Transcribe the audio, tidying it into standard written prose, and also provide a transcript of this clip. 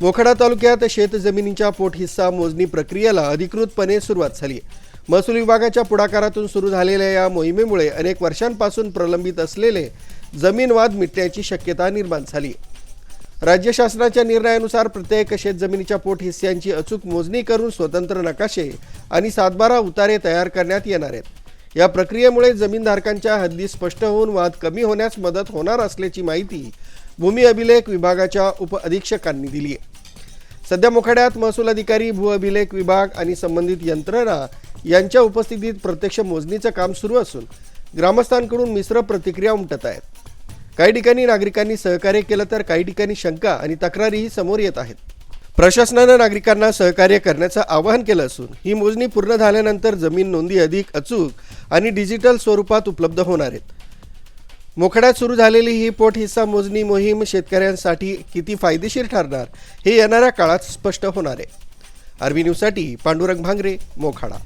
मोखाडा तालुक्यात शेतजमिनींच्या पोट हिस्सा मोजणी प्रक्रियेला अधिकृतपणे सुरुवात झाली। महसूल विभागाच्या पुढाकारातून सुरू झालेल्या या मोहिमेमुळे अनेक वर्षांपासून प्रलंबित असलेले जमीन वाद मिटण्याची शक्यता निर्माण झाली। राज्य शासनाच्या निर्णयानुसार प्रत्येक शेतजमिनीच्या पोट हिस्स्यांची अचूक मोजणी करून स्वतंत्र नकाशे आणि 7/12 उतारे तयार करण्यात येणार आहेत। या प्रक्रियेमुळे जमीनधारकांच्या हद्दी स्पष्ट होऊन वाद कमी होण्यास मदत होणार असल्याची माहिती भूमी अभिलेख विभागाच्या उप अधीक्षकांनी दिली आहे। सध्या मोखाड्यात महसूल अधिकारी, भू अभिलेख विभाग आणि संबंधित यंत्रणा यांच्या उपस्थितीत प्रत्यक्ष मोजणीचं काम सुरू असून ग्रामस्थांकडून मिश्र प्रतिक्रिया उमटत आहेत। काही ठिकाणी नागरिकांनी सहकार्य केलं तर काही ठिकाणी शंका आणि तक्रारीही समोर येत आहेत। प्रशासनाने नागरिकांना सहकार्य करण्याचं आवाहन केलं असून ही मोजणी पूर्ण झाल्यानंतर जमीन नोंदी अधिक अचूक आणि डिजिटल स्वरूपात उपलब्ध होणार आहेत। मोखाड्यात सुरू झालेली ही पोट हिस्सा मोजणी मोहीम शेतकऱ्यांसाठी किती फायदेशीर ठरणार हे येणाऱ्या काळात स्पष्ट होणार आहे। आरबी न्यूजसाठी पांडुरंग भांगरे, मोखाडा।